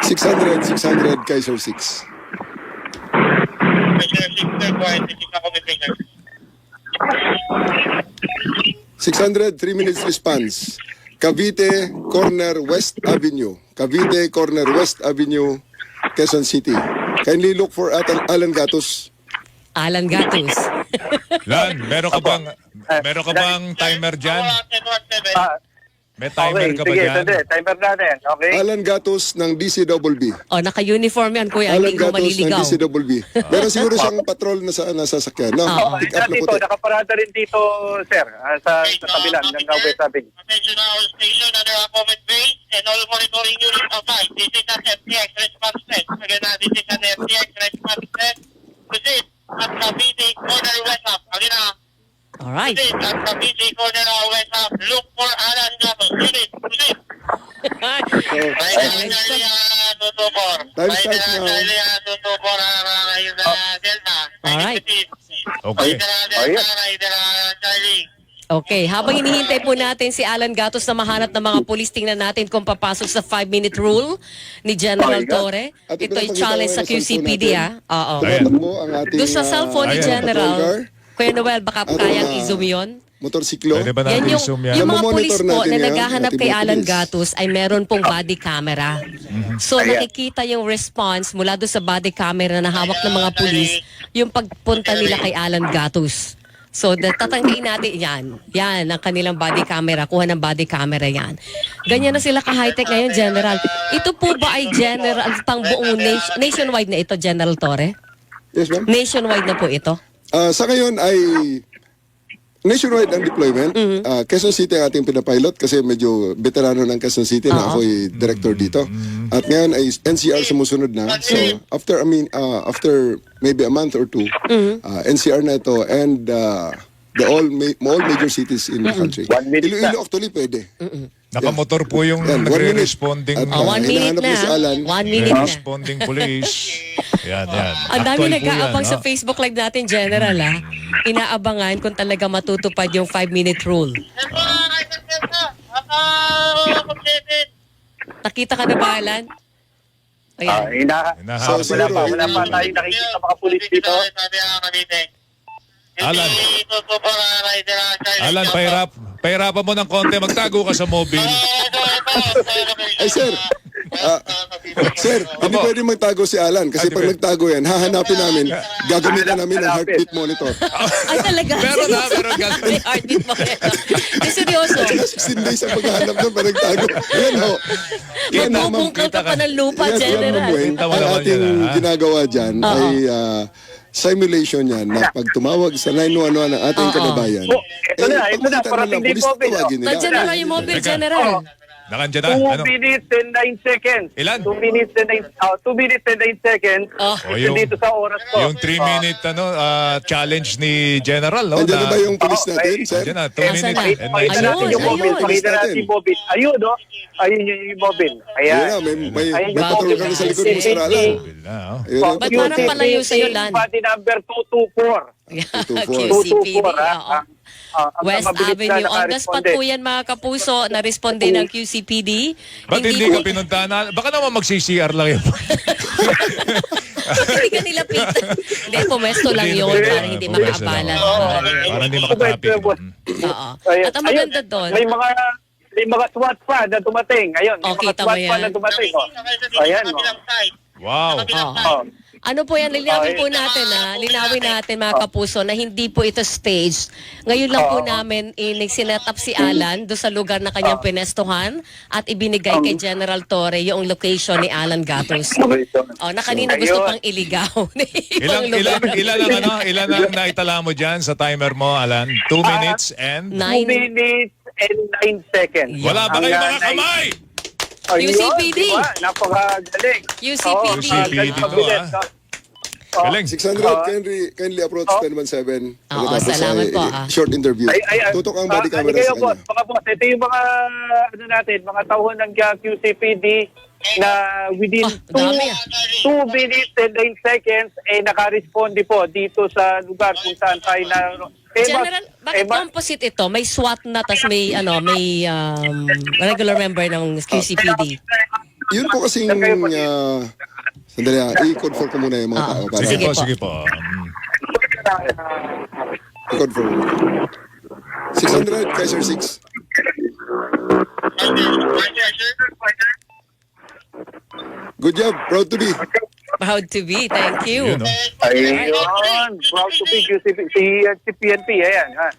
600, Kaiser 6. Kaiser 6, quiet, titik ako with Kaiser. 600, 3 minutes response. Cavite, corner West Avenue. Cavite, corner West Avenue, Quezon City. Kindly look for Alan Gatos. Alan Gatos. Lan, meron ka bang timer dyan? 117. May timer ka ba sige, dyan? sandali. Timer natin. Okay? Alan Gatos ng DCWB. O, naka-uniform yan, kuya. Alan Hindi ko Gatos ng maliligaw. DCWB. Meron siguro siyang patrol na nasa sasakyan. No? Pick up na Dito, puti. nakaparada rin dito, sir, sa kabilang ng West Avenue. Attention all station under a comment base and all monitoring units advised. This is an FTX response test. Again, this is an FTX response test. Proceed at Cavite corner West Hub. Again, Alright. proceed at Cavite corner West Hub. Look for Alan Gatos. Unit, proceed. Time start now. Alright. Okay. Okay, habang hinihintay po natin si Alan Gatos na mahanap ng mga pulis, tingnan natin kung papasok sa 5-minute rule ni General Torre. At Ito'y ipinapakita challenge ko sa yung cellphone QCPD, natin. Oo. Tumatakbo ang ating Doon sa cellphone ni ayan. General, patrol car. Kuya Noel, baka At kayang mga i-zoom yun? motorsiklo. Pwede ba Yan natin yung, i-zoom yan? yung mga Namomonitor pulis po natin na yan, naghahanap ating kay mga Alan pulis. Gatos ay meron pong body camera. So Ayan. nakikita yung response mula doon sa body camera na hawak ng mga pulis, yung pagpunta nila kay Alan Gatos. So tatanggiin natin yan. Yan ang kanilang body camera. Kuha ng body camera yan. Ganyan na sila ka-high-tech ngayon, General. Ito po ba ay general, pang buong nationwide na ito, General Torre? Yes, ma'am. Nationwide na po ito? Sa ngayon ay nationwide ang deployment. Quezon City ang ating pinapilot kasi medyo veterano ng Quezon City na ako ay director dito. At ngayon ay NCR sumusunod na. So after maybe a month or two, NCR na ito and the all major cities in the country. 1 minute na. Iloilo actually pwede. Nakamotor po yung Yan, 1 minute. nagre-responding At, 1 minute hinahanap na. niya si Alan. 1 minute na. responding police. Yan, yan. Ang dami Actual po nag-aabang yan, sa no? Facebook Live natin, General, ha? Inaabangan kung talaga matutupad yung 5-minute rule. Nakita ka na ba, Alan? Ayan. Hinahanap So, na siguro, po. Wala pa tayong nakikita mga pulis dito. Alan. Alan, pahirapan mo ng konti. Magtago ka sa mobile. Ay sir, sir, hindi pwede magtago si Alan kasi pag nagtago yan, hahanapin namin, gagamitan namin ng heartbeat monitor. Ay, talaga? Meron na, Seryoso? meron gagawin. May heartbeat mo rin. Ay, seryoso? 16 days ang paghahanap doon pag nagtago. Yan ho. Yan ho, ma'am. Magbubungkal ka pa ng lupa, Yes, yan, General. Ma'am Weng. Kita mo Ang naman ating yan, ha? ginagawa dyan ay simulation yan na pag tumawag sa 911 ng ating kababayan. Oh, ito na, ito na, pagkita parating ng din pulis, po, Bill. tawagin nila. Nandiyan na nga yung mobile, General. Nakandyan na. 2 Ano? minutes and 9 seconds. Ilan? 2 minutes and 9 seconds. Oh. O, yung- dito sa oras ko. Yung 3-minute challenge ni General. No, Andiyan na ba yung pulis natin, sir? Andiyan na, 2 Asan minutes na? and 9 Pakita natin Ayun, yung mobile. ayun. Pakita natin yung mobile. Ayun, no? Ayun yung mobile. Ayun Ayan. na, may Ayun yung patrol mobile. kami sa likod mo, Sir Alan. Na, oh. Ayun na. Ba't parang palayo sa'yo, Lan? Party number 224. 2CPD, 224, oo. West Avenue. On the spot po yan, mga kapuso, na-responde ng QCPD. Ba't hindi ka pinuntahan? Baka naman mag-CCR lang yun. Hindi ka nilapit. Hindi, pumesto lang yun para hindi Pumesto makaabala. lang. Para hindi makatraffic. Oo. At ang maganda doon, May mga SWAT pa na dumating. Ayun, Oh, may mga kita mo SWAT pa yan. na dumating. Oh. Ayan, oh. Wow. Oh. ano po yan, linawin po natin linawin natin mga kapuso na hindi po ito stage. Ngayon lang po namin sinet up si Alan doon sa lugar na kanyang pinestuhan at ibinigay kay General Torre yung location ni Alan Gatos. Oh, na kanina gusto pang iligaw. Ilan ang naitala mo dyan sa timer mo, Alan? 2 minutes and? 2 minutes and 9 seconds. Wala ba kayong mga kamay? Ayun, UCPD. diba? Napakagaling. UCPD. UCPD to, Galing. 600, kindly approach 1017. Oo, Pagkatapos salamat ay po, short interview. Tutok ang body camera kayo, sa boss, kanya. mga boss, ito yung mga, mga tauhan ng QCPD na within dami 2 minutes and 9 seconds, nakaresponde po dito sa lugar kung saan tayo na... General, bakit composite ito? May SWAT na, tas may regular member ng QCPD. Yun po kasing, sandali i-confirm ko muna yung mga tao. Para Sige po. Sige po. i-confirm. 600, Kaiser 6. Good job, proud to be. Proud to be. Thank you. Yun, no? Ayun. Proud to be si PNP. Ayan. Ha?